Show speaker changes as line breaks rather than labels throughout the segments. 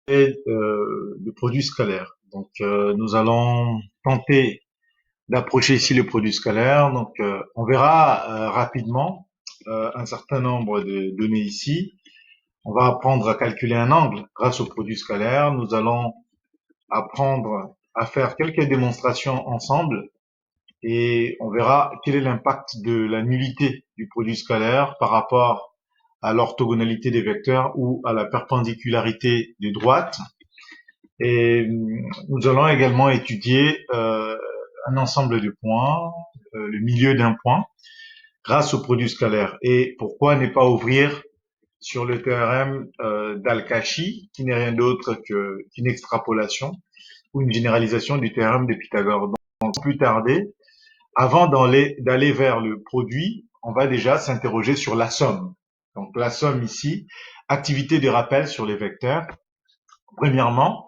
le produit scalaire. Donc, nous allons tenter d'approcher ici le produit scalaire. Donc, on verra rapidement un certain nombre de données ici. On va apprendre à calculer un angle grâce au produit scalaire. Nous allons apprendre à faire quelques démonstrations ensemble et on verra quel est l'impact de la nullité du produit scalaire par rapport à l'orthogonalité des vecteurs ou à la perpendicularité des droites. Et nous allons également étudier un ensemble de points, le milieu d'un point, grâce au produit scalaire. Et pourquoi ne pas ouvrir sur le théorème d'Al-Kashi, qui n'est rien d'autre qu'une extrapolation ou une généralisation du théorème de Pythagore. Donc, sans plus tarder, avant d'aller vers le produit, on va déjà s'interroger sur la somme. Donc la somme ici, activité de rappel sur les vecteurs. Premièrement,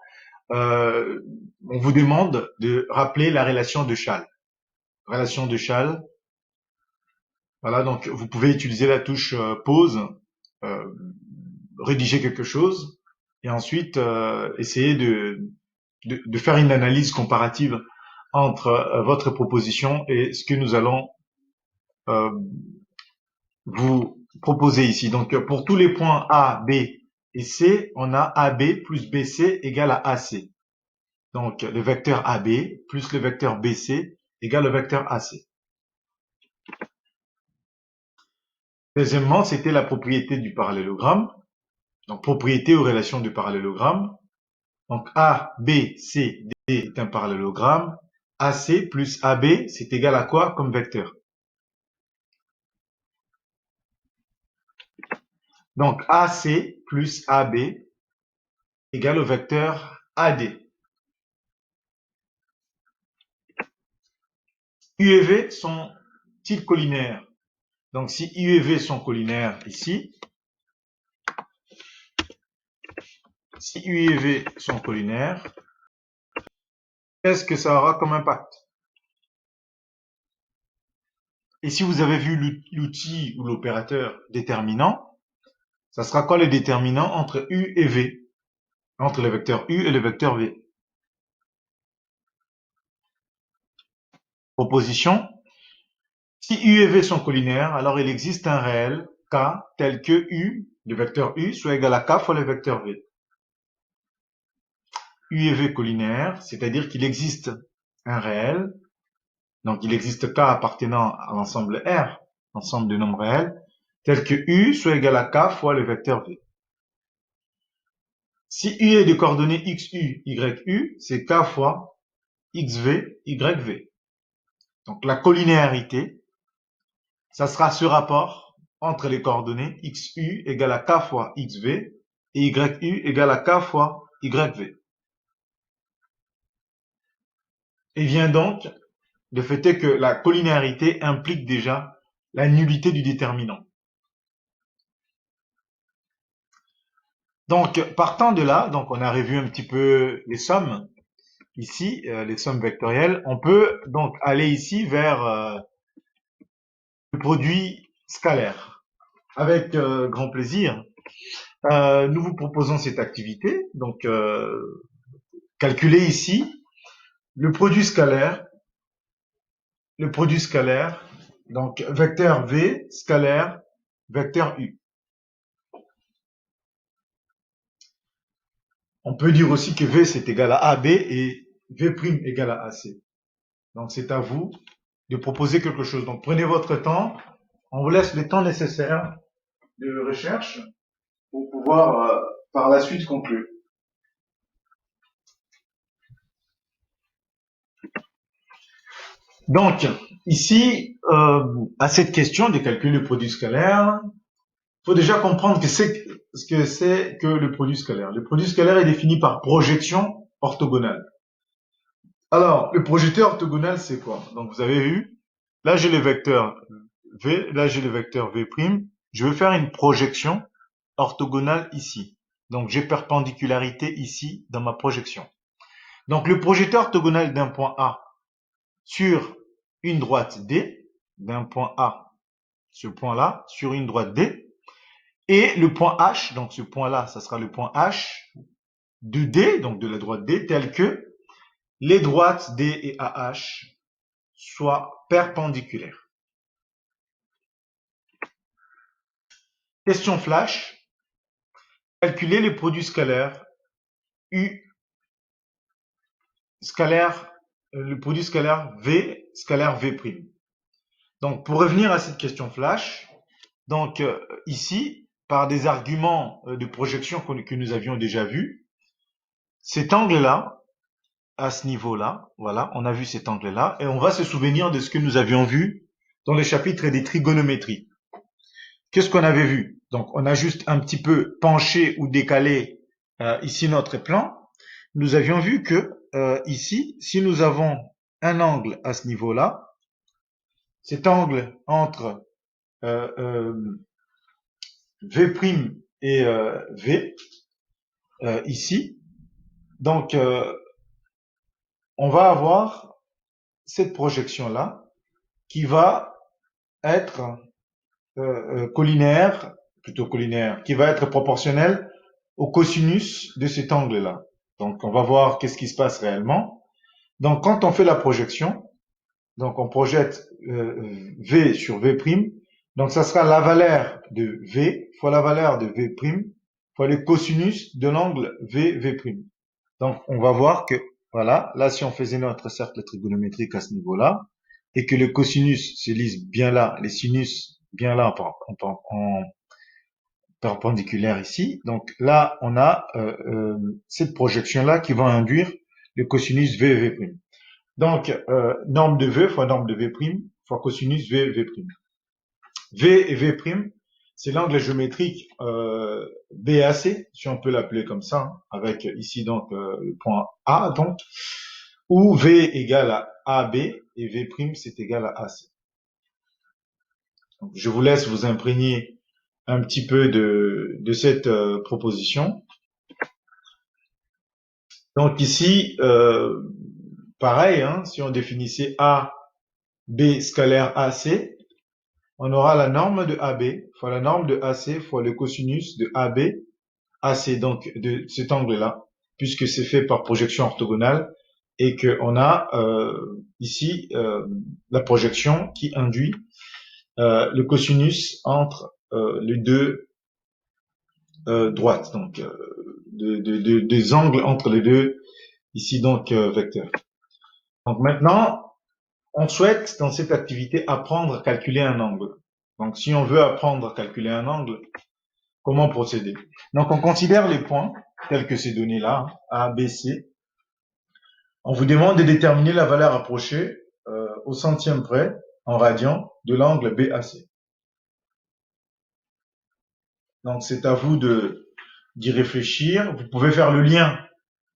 on vous demande de rappeler la relation de Chasles. Relation de Chasles. Voilà, donc vous pouvez utiliser la touche pause, euh, rédiger quelque chose, et ensuite essayer de faire une analyse comparative entre votre proposition et ce que nous allons euh, vous proposer ici. Donc pour tous les points A, B et C, on a AB plus BC égale à AC. Donc, le vecteur AB plus le vecteur BC égale le vecteur AC. Deuxièmement, c'était la propriété du parallélogramme. Donc, propriété ou relation du parallélogramme. Donc, A, B, C, D est un parallélogramme. AC plus AB, c'est égal à quoi comme vecteur? Donc, AC plus AB égale au vecteur AD. U et V sont-ils collinaires? Donc, si U et V sont collinaires ici, si U et V sont collinaires, qu'est-ce que ça aura comme impact? Et si vous avez vu l'outil ou l'opérateur déterminant, ça sera quoi le déterminant entre U et V? Entre le vecteur U et le vecteur V. Proposition. Si U et V sont collinaires, alors il existe un réel K tel que U, le vecteur U, soit égal à K fois le vecteur V. U et V collinaires, c'est-à-dire qu'il existe un réel, donc il existe K appartenant à l'ensemble R, ensemble de nombres réels, tel que U soit égal à K fois le vecteur V. Si U est de coordonnées XU, YU, c'est K fois XV, YV. Donc la collinéarité, ça sera ce rapport entre les coordonnées XU égale à K fois XV et YU égale à K fois YV. Et vient donc le fait est que la collinéarité implique déjà la nullité du déterminant. Donc, partant de là, donc on a revu un petit peu les sommes ici, les sommes vectorielles. On peut donc aller ici vers le produit scalaire. Avec grand plaisir. Nous vous proposons cette activité. Donc, calculez ici le produit scalaire. Le produit scalaire. Donc, vecteur V scalaire, vecteur U. On peut dire aussi que V c'est égal à AB et V' égale à AC. Donc, c'est à vous de proposer quelque chose. Donc, prenez votre temps. On vous laisse le temps nécessaire de recherche pour pouvoir par la suite conclure. Donc, ici, à cette question de calculer le produit scalaire, il faut déjà comprendre ce que c'est que le produit scalaire. Le produit scalaire est défini par projection orthogonale. Alors, le projecteur orthogonal, c'est quoi? Donc, vous avez vu, là j'ai le vecteur V, là j'ai le vecteur V'. Je veux faire une projection orthogonale ici. Donc, j'ai perpendicularité ici dans ma projection. Donc, le projecteur orthogonal d'un point A sur une droite D, d'un point A, ce point-là, sur une droite D, et le point H, donc ce point-là, ça sera le point H, de D, donc de la droite D, telle que les droites D et AH soient perpendiculaires. Question flash. Calculer les produits scalaires U scalaire, le produit scalaire V scalaire V'. Donc, pour revenir à cette question flash, donc ici, par des arguments de projection que nous avions déjà vus, cet angle-là, à ce niveau-là, voilà, on a vu cet angle-là, et on va se souvenir de ce que nous avions vu dans les chapitres des trigonométries. Qu'est-ce qu'on avait vu? Donc, on a juste un petit peu penché ou décalé ici notre plan. Nous avions vu que ici, si nous avons un angle à ce niveau-là, cet angle entre V' et V, ici, donc on va avoir cette projection-là qui va être collinaire, plutôt collinaire, qui va être proportionnelle au cosinus de cet angle-là. Donc on va voir qu'est-ce qui se passe réellement. Donc quand on fait la projection, donc on projette V sur V', donc ça sera la valeur de V fois la valeur de V' fois le cosinus de l'angle V'. Donc on va voir que, voilà, là si on faisait notre cercle trigonométrique à ce niveau-là, et que le cosinus se lise bien là, les sinus bien là en perpendiculaire ici, donc là on a cette projection-là qui va induire le cosinus V'. Donc, norme de V fois norme de V' fois cosinus V'. V et V', c'est l'angle géométrique BAC, si on peut l'appeler comme ça, hein, avec ici donc le point A, donc, où V égale à AB et V' c'est égal à AC. Donc, je vous laisse vous imprégner un petit peu de cette proposition. Donc ici, pareil, hein, si on définissait A, B scalaire AC, on aura la norme de AB fois la norme de AC fois le cosinus de AB, AC donc de cet angle-là, puisque c'est fait par projection orthogonale et qu'on a ici la projection qui induit le cosinus entre les deux droites, donc des angles entre les deux ici donc vecteurs. Donc maintenant, on souhaite dans cette activité apprendre à calculer un angle. Donc si on veut apprendre à calculer un angle, comment procéder? Donc on considère les points tels que ces données-là, A, B, C. On vous demande de déterminer la valeur approchée au centième près en radian de l'angle BAC. Donc c'est à vous d'y réfléchir. Vous pouvez faire le lien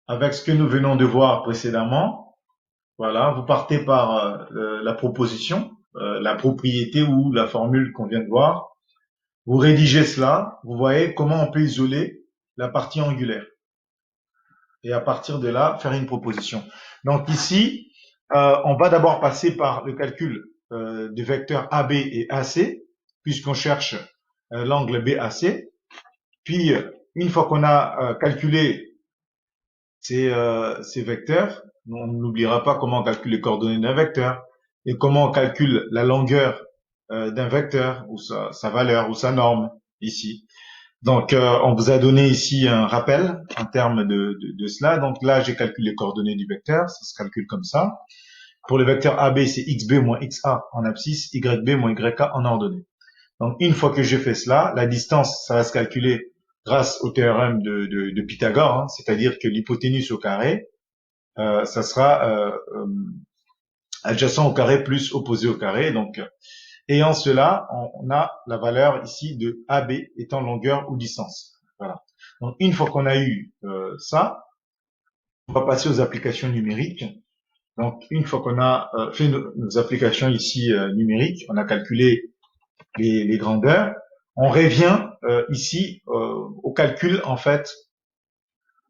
avec ce que nous venons de voir précédemment. Voilà, vous partez par la proposition, la propriété ou la formule qu'on vient de voir. Vous rédigez cela, vous voyez comment on peut isoler la partie angulaire. Et à partir de là, faire une proposition. Donc ici, on va d'abord passer par le calcul des vecteurs AB et AC, puisqu'on cherche l'angle BAC. Puis, une fois qu'on a calculé ces vecteurs, on n'oubliera pas comment on calcule les coordonnées d'un vecteur et comment on calcule la longueur d'un vecteur ou sa valeur ou sa norme ici. Donc, on vous a donné ici un rappel en termes de cela. Donc là, j'ai calculé les coordonnées du vecteur. Ça se calcule comme ça. Pour le vecteur AB, c'est xb moins xa en abscisse, yb moins yk en ordonnée. Donc, une fois que j'ai fait cela, la distance, ça va se calculer grâce au théorème de Pythagore, hein, c'est-à-dire que l'hypoténuse au carré, ça sera adjacent au carré plus opposé au carré. Donc, et en cela, on a la valeur ici de AB étant longueur ou distance. Voilà. Donc, une fois qu'on a eu ça, on va passer aux applications numériques. Donc, une fois qu'on a fait nos applications ici numériques, on a calculé les grandeurs, on revient ici au calcul en fait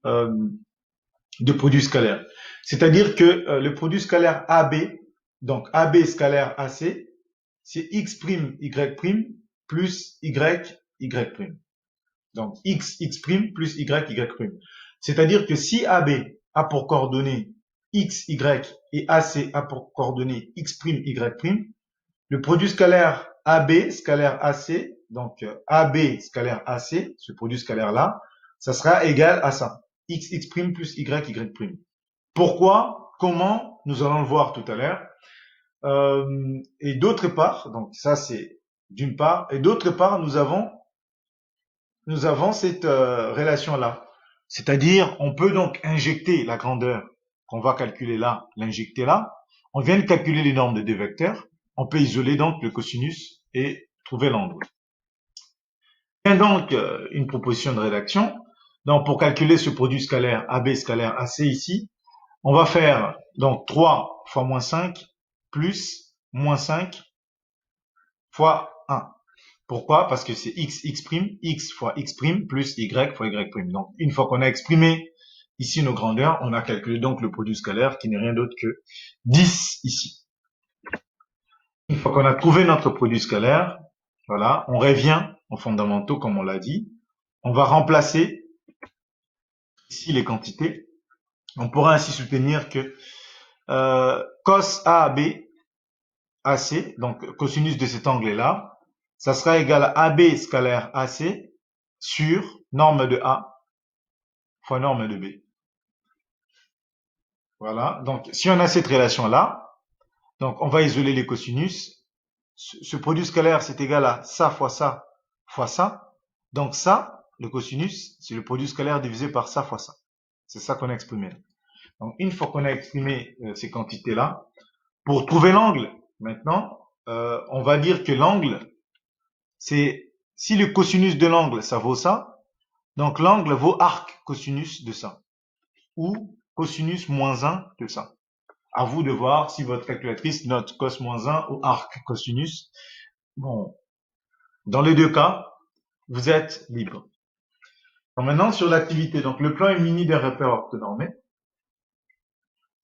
de produit scalaire. C'est-à-dire que le produit scalaire AB, donc AB scalaire AC, c'est x', y' plus y'. Donc x, x' plus y'. C'est-à-dire que si AB a pour coordonnées x, y et AC a pour coordonnées x', y', le produit scalaire AB scalaire AC, donc AB scalaire AC, ce produit scalaire-là, ça sera égal à ça, x' plus y'. Pourquoi? Comment? Nous allons le voir tout à l'heure. Et d'autre part, donc ça c'est d'une part, et d'autre part, nous avons cette relation-là. C'est-à-dire, on peut donc injecter la grandeur qu'on va calculer là, l'injecter là. On vient de calculer les normes de deux vecteurs. On peut isoler donc le cosinus et trouver l'angle. Bien donc une proposition de rédaction. Donc pour calculer ce produit scalaire AB scalaire AC ici, on va faire donc 3 fois moins 5 plus moins 5 fois 1. Pourquoi? Parce que c'est x fois x' plus y fois y'. Donc, une fois qu'on a exprimé ici nos grandeurs, on a calculé donc le produit scalaire qui n'est rien d'autre que 10 ici. Une fois qu'on a trouvé notre produit scalaire, voilà, on revient aux fondamentaux comme on l'a dit. On va remplacer ici les quantités. On pourra ainsi soutenir que cos AB, AC, donc cosinus de cet angle-là, ça sera égal à AB scalaire AC sur norme de A fois norme de B. Voilà, donc si on a cette relation-là, donc on va isoler les cosinus. Ce produit scalaire, c'est égal à ça fois ça fois ça. Donc ça, le cosinus, c'est le produit scalaire divisé par ça fois ça. C'est ça qu'on a exprimé. Donc une fois qu'on a exprimé ces quantités-là, pour trouver l'angle, maintenant, on va dire que l'angle, c'est si le cosinus de l'angle, ça vaut ça, donc l'angle vaut arc cosinus de ça, ou cosinus moins 1 de ça. À vous de voir si votre calculatrice note cos moins 1 ou arc cosinus. Bon, dans les deux cas, vous êtes libre. Donc maintenant, sur l'activité, donc le plan est muni d'un repère orthonormé,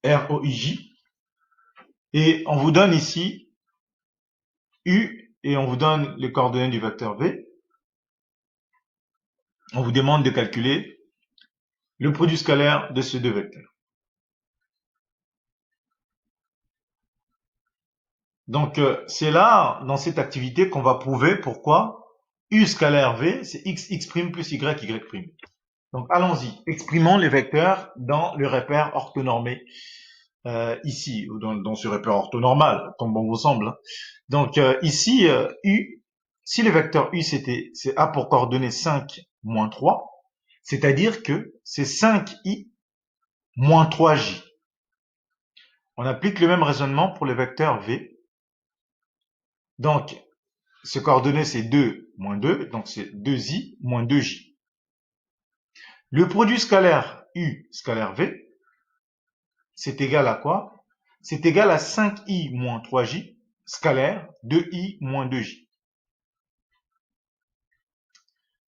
ROIJ, et on vous donne ici U, et on vous donne les coordonnées du vecteur V. On vous demande de calculer le produit scalaire de ces deux vecteurs. Donc, c'est là, dans cette activité, qu'on va prouver pourquoi U scalaire V, c'est x' plus y'. Donc, allons-y. Exprimons les vecteurs dans le repère orthonormé, ici, ou dans ce repère orthonormal, comme bon vous semble. Donc, ici, U, si le vecteur U, c'est A pour coordonnées 5 moins 3, c'est-à-dire que c'est 5i moins 3j. On applique le même raisonnement pour le vecteur V. Donc, ce coordonnées, c'est 2 moins 2, donc c'est 2i moins 2j. Le produit scalaire U scalaire V, c'est égal à quoi? C'est égal à 5i moins 3j scalaire 2i moins 2j.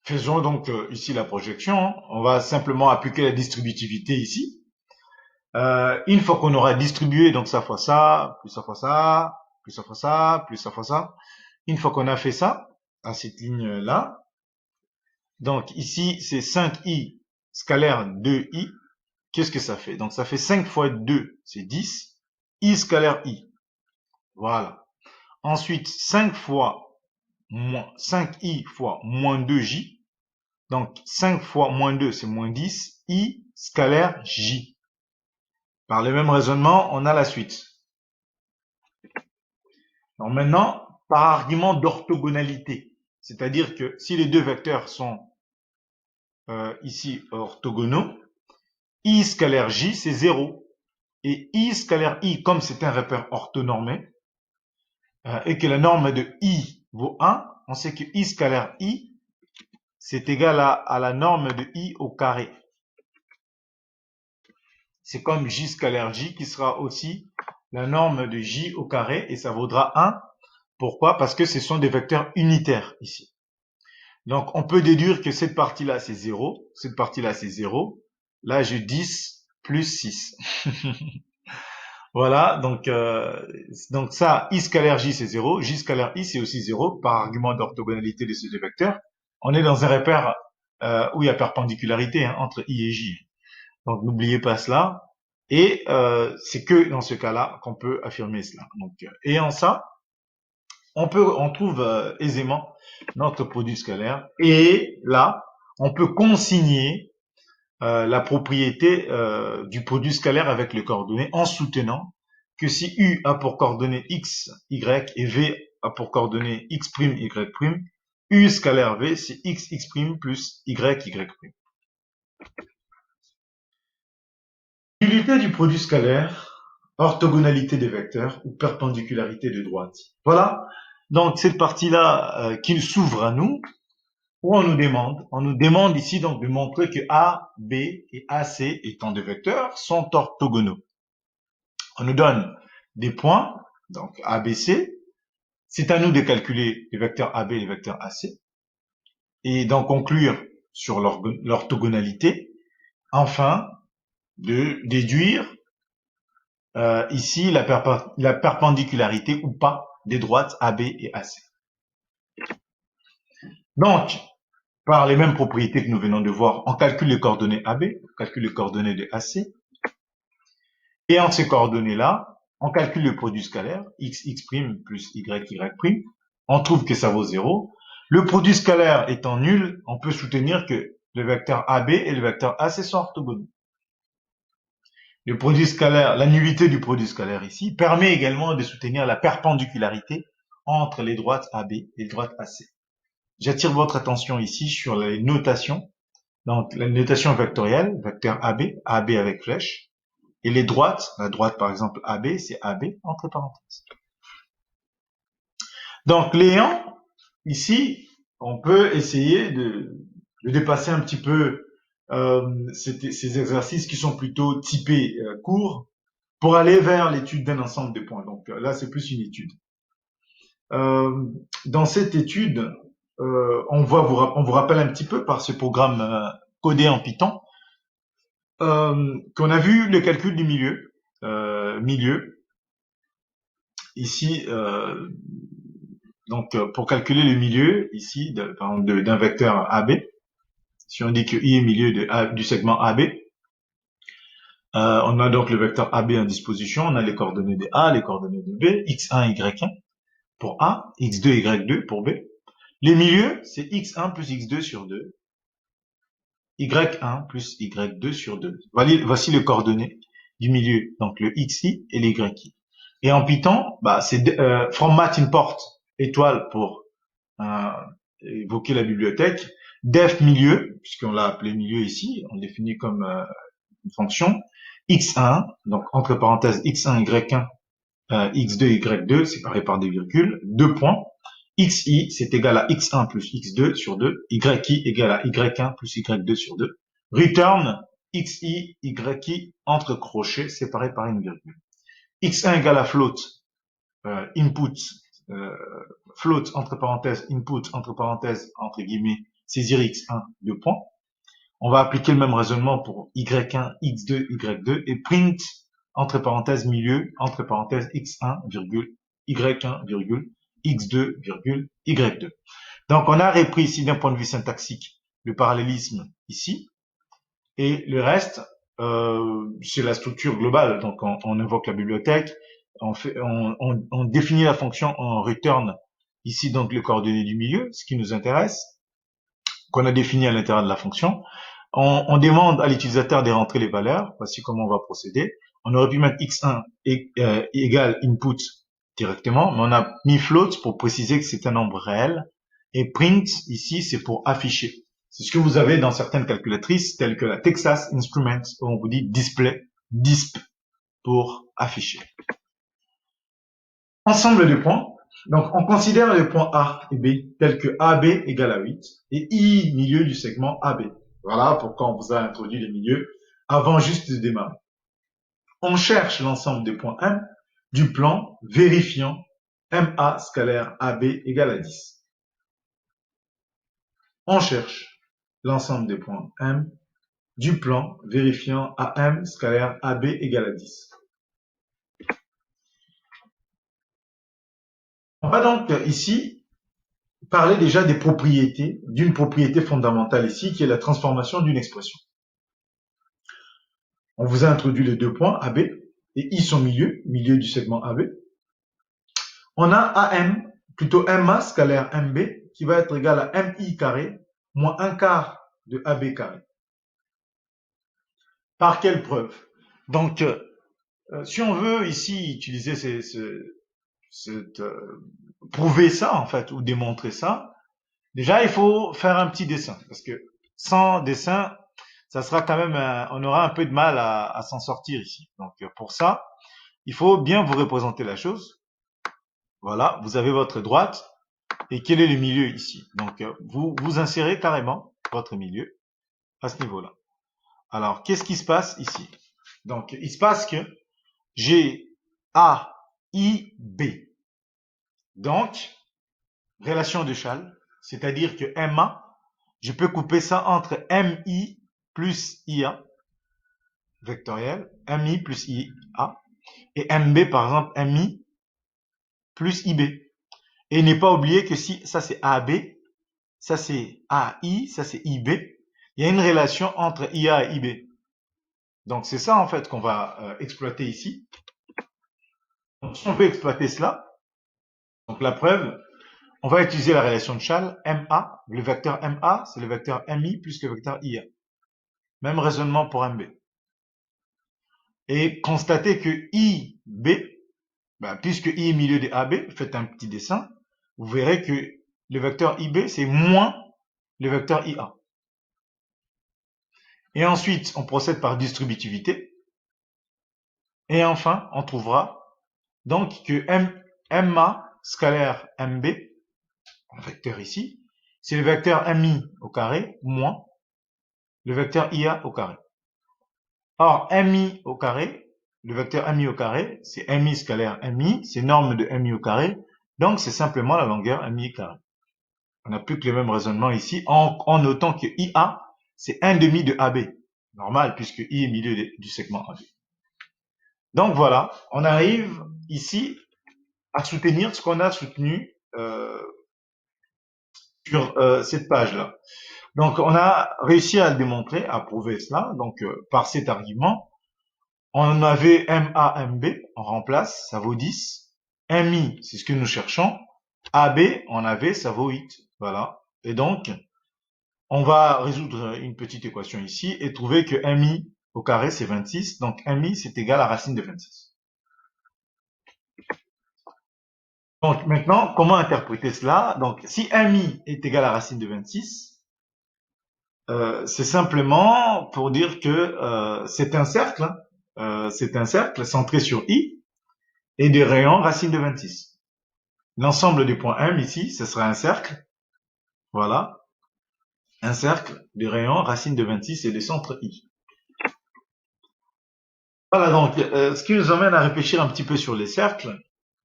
Faisons donc ici la projection. On va simplement appliquer la distributivité ici. Une fois qu'on aura distribué, donc ça fois ça, plus ça fois ça, plus ça fois ça, plus ça fois ça. Une fois qu'on a fait ça, à cette ligne-là, donc ici c'est 5i scalaire 2i. Qu'est-ce que ça fait? Donc ça fait 5 fois 2, c'est 10. I scalaire i. Voilà. Ensuite, 5 fois 5i fois moins 2j. Donc 5 fois moins 2, c'est moins 10. I scalaire j. Par le même raisonnement, on a la suite. Donc maintenant, par argument d'orthogonalité, c'est-à-dire que si les deux vecteurs sont ici orthogonaux, I scalaire j, c'est 0. Et I scalaire i, comme c'est un repère orthonormé, et que la norme de i vaut 1, on sait que I scalaire i, c'est égal à la norme de i au carré. C'est comme j scalaire j qui sera aussi la norme de j au carré, et ça vaudra 1. Pourquoi? Parce que ce sont des vecteurs unitaires ici. Donc, on peut déduire que cette partie-là, c'est 0. Cette partie-là, c'est 0. Là, j'ai 10 plus 6. Voilà, donc ça, I scalaire j, c'est 0. J scalaire i, c'est aussi 0, par argument d'orthogonalité de ces deux vecteurs. On est dans un repère où il y a perpendicularité entre i et j. Donc n'oubliez pas cela. Et c'est que dans ce cas-là qu'on peut affirmer cela. Donc, ayant ça, on trouve aisément notre produit scalaire. Et là, on peut consigner la propriété du produit scalaire avec les coordonnées en soutenant que si U a pour coordonnées x, y et V a pour coordonnées x', y', U scalaire V, c'est x, x' plus y, y'. Utilité du produit scalaire, orthogonalité des vecteurs ou perpendicularité de droite. Voilà, donc cette partie-là qui s'ouvre à nous, où on nous demande ici donc de montrer que A, B et AC étant des vecteurs sont orthogonaux. On nous donne des points, donc A, B, C. C'est à nous de calculer les vecteurs AB et les vecteurs AC et d'en conclure sur l'orthogonalité. Enfin, de déduire ici la perpendicularité ou pas des droites AB et AC. Donc, par les mêmes propriétés que nous venons de voir, on calcule les coordonnées AB, on calcule les coordonnées de AC, et entre ces coordonnées-là, on calcule le produit scalaire, x, x' plus y, y', on trouve que ça vaut 0. Le produit scalaire étant nul, on peut soutenir que le vecteur AB et le vecteur AC sont orthogonaux. Le produit scalaire, la nullité du produit scalaire ici, permet également de soutenir la perpendicularité entre les droites AB et les droites AC. J'attire votre attention ici sur les notations. Donc, la notation vectorielle, vecteur AB, AB avec flèche. Et les droites, la droite par exemple AB, c'est AB entre parenthèses. Donc, Léon, ici, on peut essayer de dépasser un petit peu ces exercices qui sont plutôt typés courts pour aller vers l'étude d'un ensemble de points. Donc là, c'est plus une étude. Dans cette étude, on vous rappelle un petit peu par ce programme codé en Python qu'on a vu le calcul du milieu. Milieu. Ici, donc pour calculer le milieu ici d'un vecteur AB, si on dit que I est milieu du segment AB, on a donc le vecteur AB en disposition, on a les coordonnées de A, les coordonnées de B, x1, y1 pour A, x2, y2 pour B. Les milieux, c'est x1 plus x2 sur 2, y1 plus y2 sur 2. Voici les coordonnées du milieu, donc le xi et les yi. Et en Python, c'est from math import étoile pour évoquer la bibliothèque, def milieu, puisqu'on l'a appelé milieu ici, on le définit comme une fonction, x1, donc entre parenthèses x1, y1, x2, y2, séparé par des virgules, 2 points, xi, c'est égal à x1 plus x2 sur 2, yi égal à y1 plus y2 sur 2, return, xi, yi, entre crochets, séparés par une virgule. x1 égale à float, input, float, entre parenthèses, input, entre parenthèses, entre guillemets, saisir x1, 2 points. On va appliquer le même raisonnement pour y1, x2, y2 et print, entre parenthèses, milieu, entre parenthèses, x1, virgule, y1, virgule, x2, virgule, y2. Donc, on a repris ici d'un point de vue syntaxique le parallélisme ici et le reste, c'est la structure globale. Donc, on invoque la bibliothèque, on définit la fonction en return ici donc les coordonnées du milieu, ce qui nous intéresse, qu'on a défini à l'intérieur de la fonction. On demande à l'utilisateur de rentrer les valeurs. Voici comment on va procéder. On aurait pu mettre x1 égale input directement, mais on a mis float pour préciser que c'est un nombre réel. Et print, ici, c'est pour afficher. C'est ce que vous avez dans certaines calculatrices, telles que la Texas Instruments, où on vous dit display, disp, pour afficher. Ensemble de points. Donc, on considère les points A et B tels que AB égale à 8 et I milieu du segment AB. Voilà pourquoi on vous a introduit les milieux avant juste de démarrer. On cherche l'ensemble des points M du plan vérifiant MA scalaire AB égale à 10. On cherche l'ensemble des points M du plan vérifiant AM scalaire AB égale à 10. On va donc ici parler déjà des propriétés, d'une propriété fondamentale ici, qui est la transformation d'une expression. On vous a introduit les deux points AB et I son milieu du segment AB. On a AM, plutôt MA scalaire MB, qui va être égal à MI carré moins 1 quart de AB carré. Par quelle preuve? Donc, si on veut ici utiliser prouver ça, en fait, ou démontrer ça, déjà, il faut faire un petit dessin. Parce que sans dessin, ça sera quand même, on aura un peu de mal à s'en sortir ici. Donc, pour ça, il faut bien vous représenter la chose. Voilà, vous avez votre droite. Et quel est le milieu ici? Donc, vous insérez carrément votre milieu à ce niveau-là. Alors, qu'est-ce qui se passe ici? Donc, il se passe que j'ai A, I, B. Donc, relation de Schall, c'est-à-dire que MA, je peux couper ça entre MI plus IA, vectoriel, MI plus IA, et MB, par exemple, MI plus IB. Et ne pas oublier que si ça c'est AB, ça c'est AI, ça c'est IB, il y a une relation entre IA et IB. Donc c'est ça en fait qu'on va exploiter ici. Donc si on veut exploiter cela, donc la preuve, on va utiliser la relation de Schall, MA, le vecteur MA, c'est le vecteur MI plus le vecteur IA. Même raisonnement pour MB. Et constatez que IB, puisque I est milieu de AB, faites un petit dessin, vous verrez que le vecteur IB, c'est moins le vecteur IA. Et ensuite, on procède par distributivité. Et enfin, on trouvera donc que MA scalaire MB, un vecteur ici, c'est le vecteur MI au carré moins le vecteur IA au carré. Or, MI au carré, le vecteur MI au carré, c'est MI scalaire MI, c'est norme de MI au carré, donc c'est simplement la longueur MI carré. On n'a plus que le même raisonnement ici, en notant que IA, c'est 1/2 de AB. Normal, puisque I est milieu du segment AB. Donc voilà, on arrive ici à soutenir ce qu'on a soutenu sur cette page-là. Donc on a réussi à le démontrer, à prouver cela. Donc par cet argument, on avait MA, MB, on remplace, ça vaut 10. MI, c'est ce que nous cherchons. AB, on avait, ça vaut 8. Voilà. Et donc, on va résoudre une petite équation ici et trouver que MI au carré, c'est 26. Donc MI, c'est égal à racine de 26. Donc maintenant, comment interpréter cela? Donc si MI est égal à racine de 26, c'est simplement pour dire que c'est un cercle, c'est un cercle centré sur I et des rayons racine de 26. L'ensemble des points M ici, ce sera un cercle, voilà, un cercle des rayons racine de 26 et des centres I. Voilà donc, ce qui nous emmène à réfléchir un petit peu sur les cercles.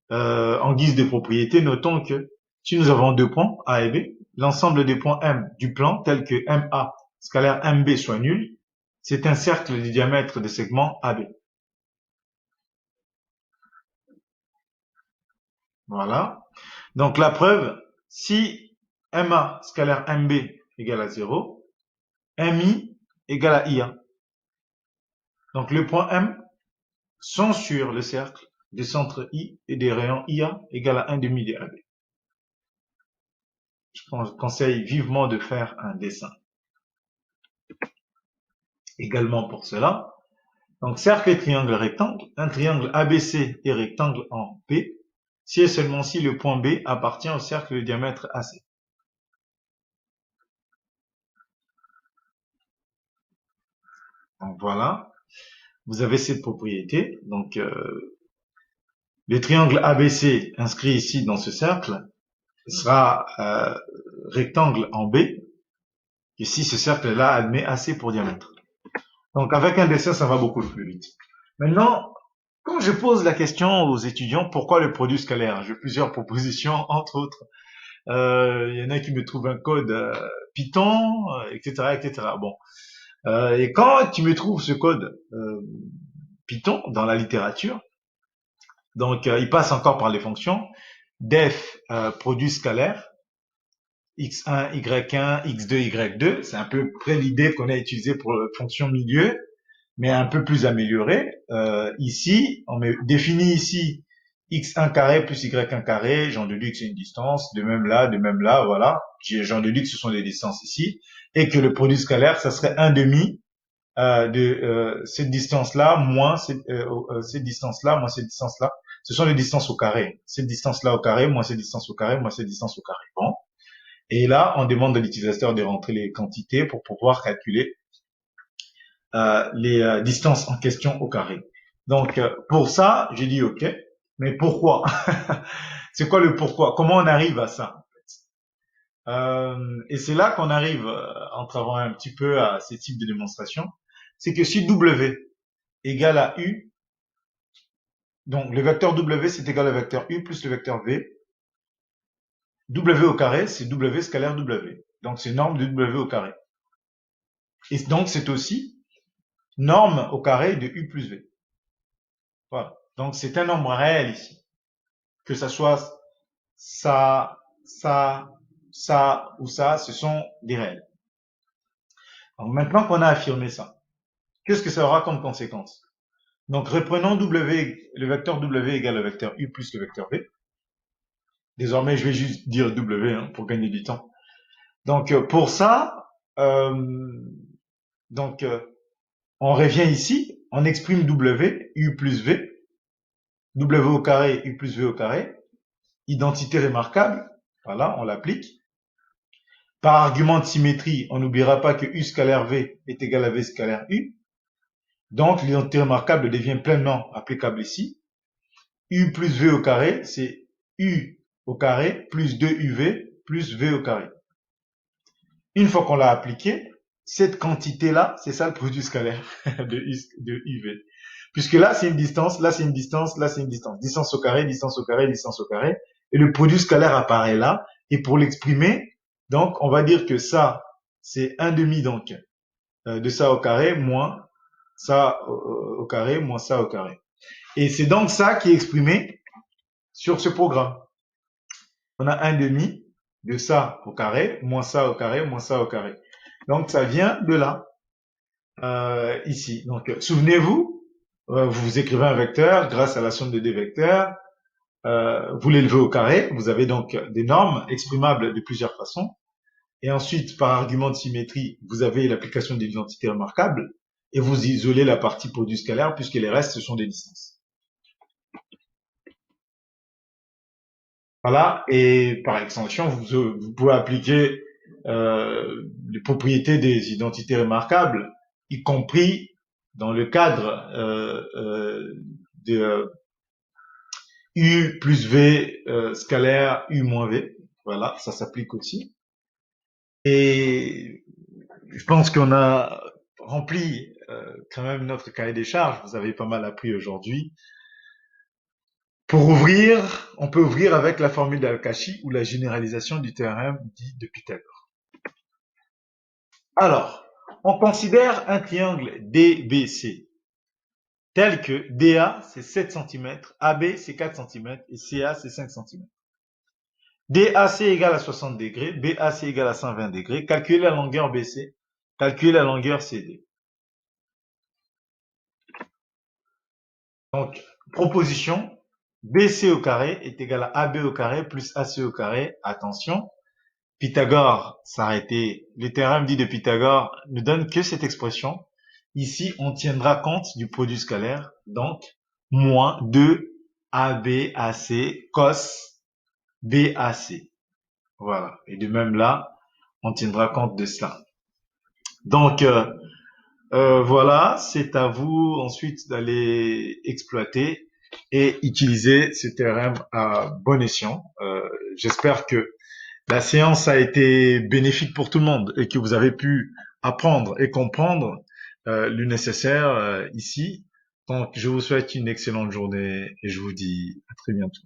En guise de propriété, notons que si nous avons deux points A et B, l'ensemble des points M du plan, tel que MA scalaire MB soit nul, c'est un cercle du diamètre des segments AB. Voilà. Donc la preuve, si MA scalaire MB égale à 0, MI égale à IA. Donc les points M sont sur le cercle des centres I et des rayons IA égale à 1/2 de AB. Je conseille vivement de faire un dessin. Également pour cela, donc cercle et triangle rectangle, un triangle ABC est rectangle en P, si et seulement si le point B appartient au cercle de diamètre AC. Donc voilà, vous avez cette propriété. Donc le triangle ABC inscrit ici dans ce cercle sera rectangle en B, et si ce cercle-là admet AC pour diamètre. Donc avec un dessin, ça va beaucoup plus vite. Maintenant, quand je pose la question aux étudiants, pourquoi le produit scalaire? J'ai plusieurs propositions, entre autres. Il y en a qui me trouvent un code Python, etc., etc. Bon, et quand tu me trouves ce code Python dans la littérature, donc il passe encore par les fonctions def produit scalaire x1, y1, x2, y2. C'est un peu près l'idée qu'on a utilisée pour la fonction milieu. mais un peu plus amélioré. Ici, définit ici x1 carré plus y1 carré, j'en déduis que c'est une distance, de même là, voilà. J'en déduis que ce sont des distances ici, et que le produit scalaire, ça serait un demi de cette distance-là moins cette distance-là moins cette distance-là. Ce sont les distances au carré. Cette distance-là au carré moins cette distance au carré moins cette distance au carré. Bon. Et là, on demande à l'utilisateur de rentrer les quantités pour pouvoir calculer les distances en question au carré. Donc, pour ça, j'ai dit OK. Mais pourquoi? C'est quoi le pourquoi? Comment on arrive à ça? Et c'est là qu'on arrive, en travaillant un petit peu à ces types de démonstrations. C'est que si W égale à U, donc le vecteur W c'est égal au vecteur U plus le vecteur V, W au carré c'est W scalaire W. Donc c'est norme de W au carré. Et donc c'est aussi norme au carré de U plus V. Voilà. Donc c'est un nombre réel ici. Que ça soit ça, ça ou ça, ce sont des réels. Donc maintenant qu'on a affirmé ça, qu'est-ce que ça aura comme conséquence? Donc reprenons W, le vecteur W égale le vecteur U plus le vecteur V. Désormais, je vais juste dire W hein, pour gagner du temps. Donc pour ça, donc on revient ici, on exprime W, U plus V, W au carré, U plus V au carré, identité remarquable, voilà, on l'applique. Par argument de symétrie, on n'oubliera pas que U scalaire V est égal à V scalaire U, donc l'identité remarquable devient pleinement applicable ici. U plus V au carré, c'est U au carré plus 2UV plus V au carré. Une fois qu'on l'a appliqué, cette quantité-là, c'est ça le produit scalaire de UV. Puisque là, c'est une distance, là, c'est une distance, là, c'est une distance. Distance au carré, distance au carré, distance au carré. Et le produit scalaire apparaît là. Et pour l'exprimer, donc, on va dire que ça, c'est un demi, donc, de ça au carré, moins ça au carré, moins ça au carré. Et c'est donc ça qui est exprimé sur ce programme. On a un demi de ça au carré, moins ça au carré, moins ça au carré. Donc ça vient de là, ici. Donc souvenez-vous, vous écrivez un vecteur grâce à la somme de deux vecteurs, vous l'élevez au carré, vous avez donc des normes exprimables de plusieurs façons. Et ensuite, par argument de symétrie, vous avez l'application de l'identité remarquable et vous isolez la partie produit scalaire puisque les restes, ce sont des distances. Voilà, et par extension, vous pouvez appliquer les propriétés des identités remarquables, y compris dans le cadre de U plus V scalaire U moins V. Voilà, ça s'applique aussi. Et je pense qu'on a rempli quand même notre cahier des charges. Vous avez pas mal appris aujourd'hui. Pour ouvrir, on peut ouvrir avec la formule d'Al-Kashi ou la généralisation du théorème dit de Pythagore. Alors, on considère un triangle DBC tel que DA c'est 7 cm, AB c'est 4 cm et CA c'est 5 cm. DAC égale à 60 degrés, BAC égale à 120 degrés. Calculez la longueur BC, calculez la longueur CD. Donc, proposition, BC au carré est égal à AB au carré plus AC au carré. Attention, Pythagore s'arrêtait. Le théorème dit de Pythagore ne donne que cette expression. Ici, on tiendra compte du produit scalaire, donc moins 2 ABAC cos BAC. Voilà. Et de même là, on tiendra compte de cela. Donc, voilà, c'est à vous ensuite d'aller exploiter et utiliser ce théorème à bon escient. J'espère que la séance a été bénéfique pour tout le monde et que vous avez pu apprendre et comprendre le nécessaire ici. Donc, je vous souhaite une excellente journée et je vous dis à très bientôt.